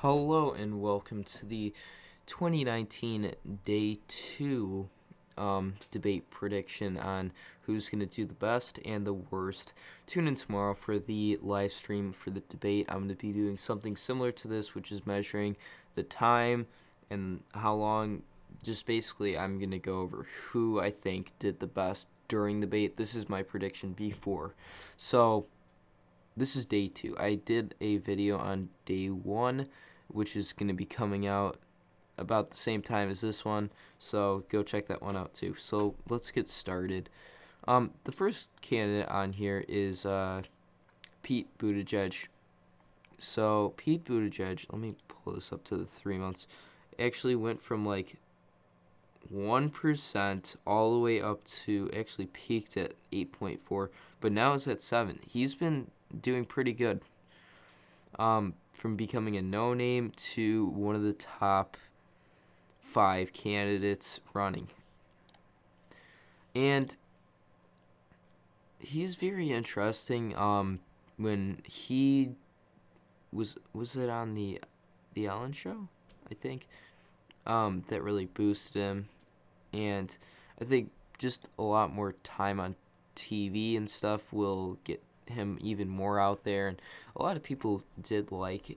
Hello and welcome to the 2019 Day 2 debate prediction on who's going to do the best and the worst. Tune in tomorrow for the live stream for the debate. I'm going to be doing something similar to this, which is measuring the time and how long. Just basically, I'm going to go over who I think did the best during the debate. This is my prediction before. So, this is day 2. I did a video on day 1, which is going to be coming out about the same time as this one, so go check that one out too. So let's get started. The first candidate on here is Pete Buttigieg. So Pete Buttigieg, let me pull this up to the 3 months, actually went from like 1% all the way up to, actually peaked at 8.4, but now it's at 7. He's been doing pretty good. From becoming a no-name to one of the top 5 candidates running. And he's very interesting. When he was it on the Ellen Show, I think, that really boosted him. And I think just a lot more time on TV and stuff will get him even more out there, and a lot of people do like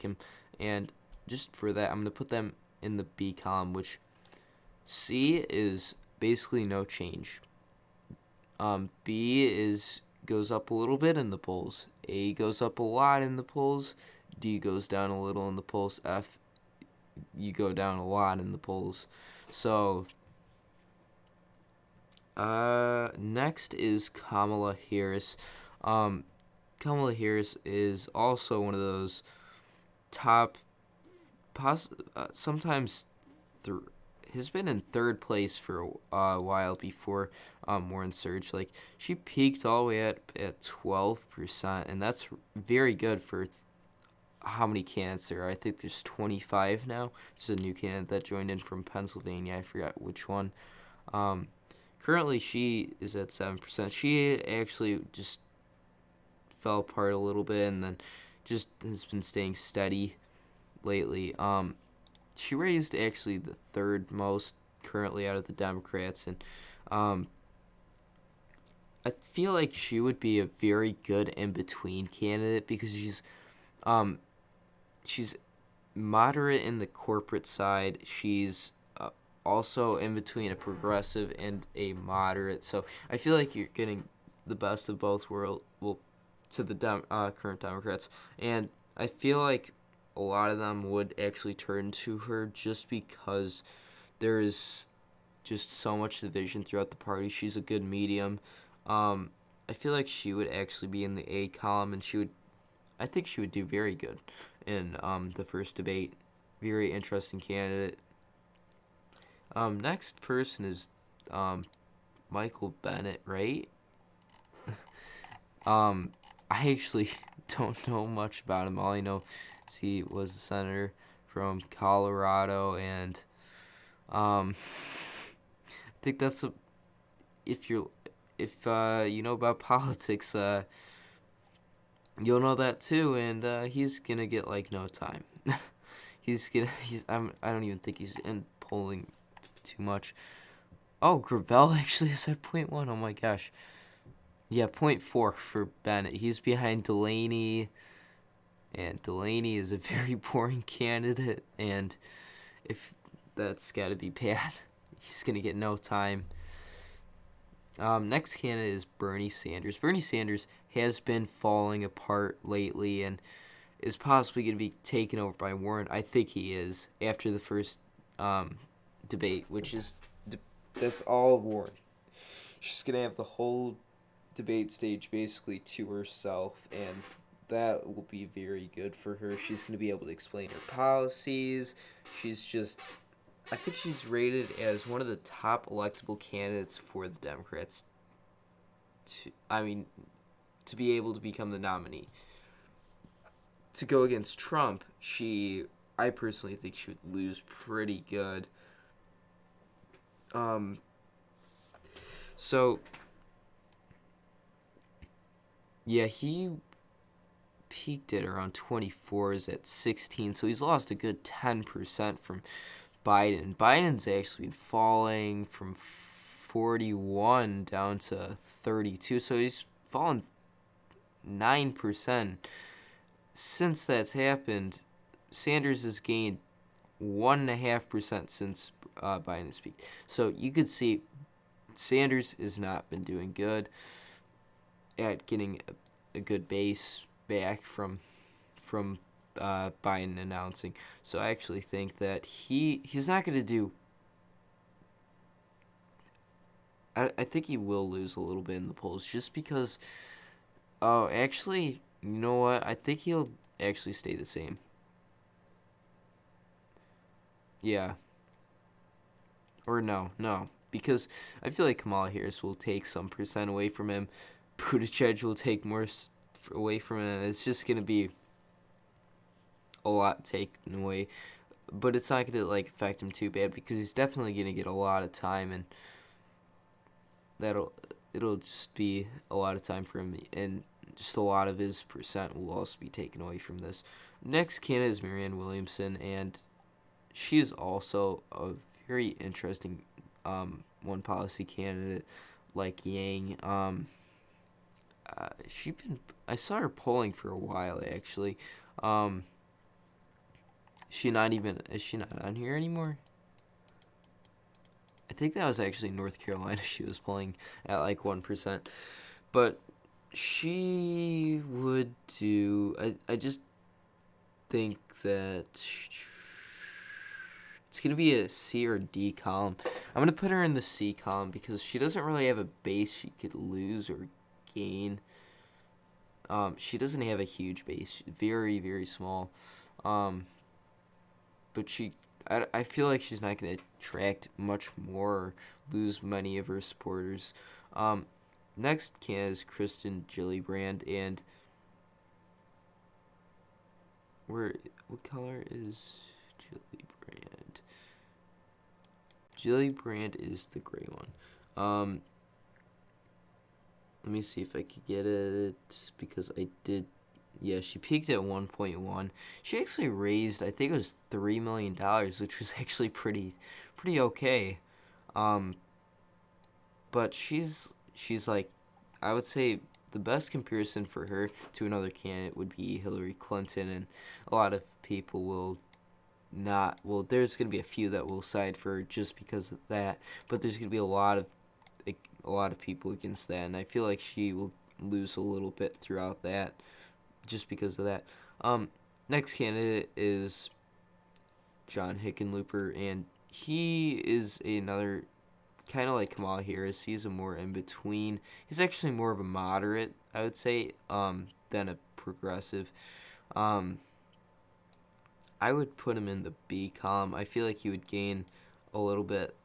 him, and just for that I'm going to put them in the B column, which C is basically no change. B goes up a little bit in the polls, A goes up a lot in the polls, D goes down a little in the polls, F, you go down a lot in the polls. So next is Kamala Harris. Kamala Harris is also one of those top, sometimes has been in third place for a while before Warren Surge. Like, she peaked all the way at 12%, and that's very good for how many candidates there are. I think there's 25 now. There's a new candidate that joined in from Pennsylvania. I forgot which one. Currently, she is at 7%. She actually just fell apart a little bit and then just has been staying steady lately. She raised actually the third most currently out of the Democrats, and I feel like she would be a very good in-between candidate because she's moderate in the corporate side. She's also in between a progressive and a moderate. So I feel like you're getting the best of both worlds, well, to the current Democrats. And I feel like a lot of them would actually turn to her just because there is just so much division throughout the party. She's a good medium. I feel like she would actually be in the A column, and I think she would do very good in the first debate. Very interesting candidate. Next person is Michael Bennet, right? I actually don't know much about him. All I know is he was a senator from Colorado, and I think that's if you know about politics, you'll know that too. And he's gonna get like no time. I don't even think he's in polling too much. Oh, Gravel actually is at 0.1. Oh my gosh. Yeah, 0.4 for Bennett. He's behind Delaney, and Delaney is a very boring candidate, and if that's got to be bad, he's going to get no time. Next candidate is Bernie Sanders. Bernie Sanders has been falling apart lately and is possibly going to be taken over by Warren. I think he is after the first debate, which is that's all Warren. She's going to have the whole debate stage basically to herself, and that will be very good for her. She's going to be able to explain her policies. I think she's rated as one of the top electable candidates for the Democrats to be able to become the nominee. To go against Trump, I personally think she would lose pretty good. So yeah, he peaked at around 24, is at 16, so he's lost a good 10% from Biden. Biden's actually been falling from 41 down to 32, so he's fallen 9%. Since that's happened, Sanders has gained 1.5% since Biden has peaked. So you could see Sanders has not been doing good at getting a good base back from Biden announcing. So I actually think that he's not going to do. I think he will lose a little bit in the polls just because. Oh, actually, you know what? I think he'll actually stay the same. Yeah. Or no, because I feel like Kamala Harris will take some percent away from him. Buttigieg will take more away from him. It's just gonna be a lot taken away, but it's not gonna like affect him too bad because he's definitely gonna get a lot of time, and it'll just be a lot of time for him, and just a lot of his percent will also be taken away from this. Next candidate is Marianne Williamson, and she is also a very interesting one policy candidate like Yang. I saw her polling for a while actually. Is she not on here anymore? I think that was actually North Carolina. She was polling at like 1%, but she would do. I just think that it's going to be a C or D column. I'm going to put her in the C column because she doesn't really have a base she could lose or gain. She doesn't have a huge base. Very, very small. But I feel like she's not going to attract much more or lose many of her supporters. Next candidate is Kristen Gillibrand, and what color is Gillibrand? Gillibrand is the gray one. Let me see if I could get it because I did. Yeah, she peaked at 1.1. She actually raised, I think it was $3 million, which was actually pretty okay. But she's like, I would say the best comparison for her to another candidate would be Hillary Clinton, and a lot of people will not. Well, there's gonna be a few that will side for her just because of that, but there's gonna be a lot of people against that, and I feel like she will lose a little bit throughout that, just because of that. Next candidate is John Hickenlooper, and he is another kind of like Kamala Harris. He's a more in between. He's actually more of a moderate, I would say, than a progressive. I would put him in the B column. I feel like he would gain a little bit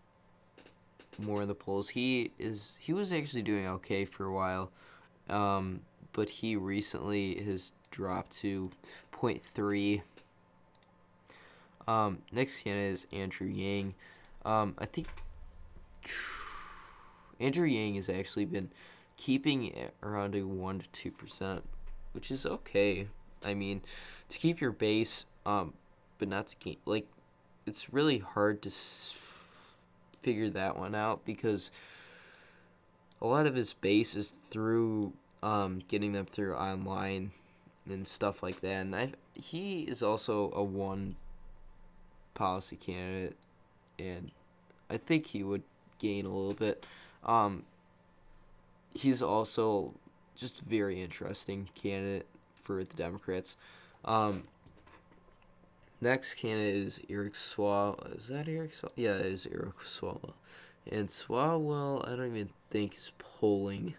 more in the polls. He was actually doing okay for a while, but he recently has dropped to 0.3. Next candidate is Andrew Yang. I think Andrew Yang has actually been keeping around a 1 to 2%, which is okay. I mean, to keep your base, but not to gain. Like, it's really hard to figure that one out because a lot of his base is through getting them through online and stuff like that. And he is also a one policy candidate, and I think he would gain a little bit. He's also just a very interesting candidate for the Democrats. Next candidate is Eric Swalwell. Is that Eric Swalwell? Yeah, it is Eric Swalwell. And Swalwell, I don't even think is polling.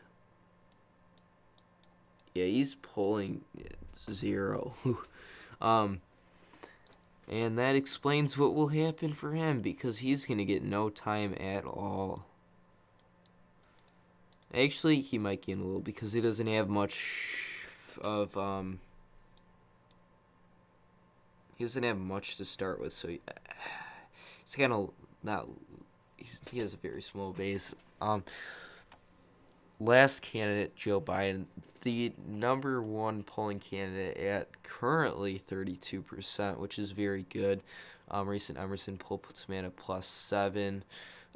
Yeah, he's polling 0. And that explains what will happen for him because he's going to get no time at all. Actually, he might gain a little because he doesn't have much of he doesn't have much to start with, so he's kind of not. He has a very small base. Last candidate, Joe Biden. the number one polling candidate at currently 32%, which is very good. Recent Emerson poll puts him at a +7.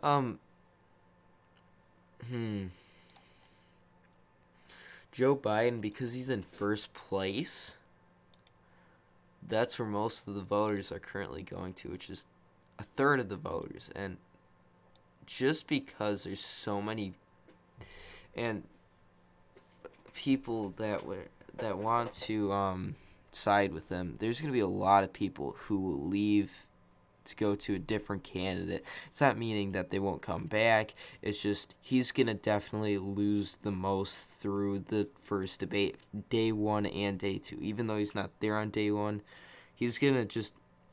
Um, Joe Biden, because he's in first place, that's where most of the voters are currently going to, which is a third of the voters. And just because there's so many and people that want to side with him, there's going to be a lot of people who will leave to go to a different candidate. It's not meaning that they won't come back. It's just he's going to definitely lose the most through the first debate, day 1 and day 2. Even though he's not there on day 1, he's going to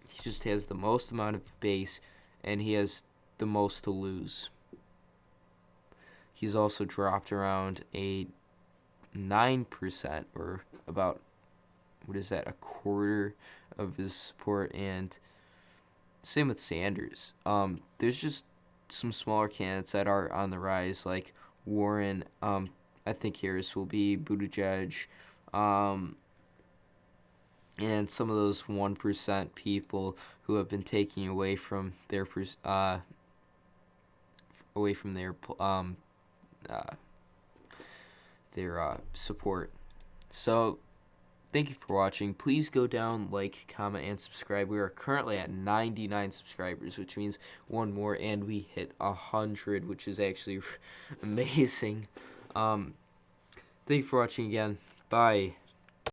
he just has the most amount of base, and he has the most to lose. He's also dropped around a 9%, or about, what is that, a quarter of his support, and same with Sanders. There's just some smaller candidates that are on the rise, like Warren. I think Harris will be, Buttigieg, and some of those 1% people who have been taking away from their support. So, thank you for watching. Please go down, like, comment, and subscribe. We are currently at 99 subscribers, which means one more, and we hit 100, which is actually amazing. Thank you for watching again. Bye.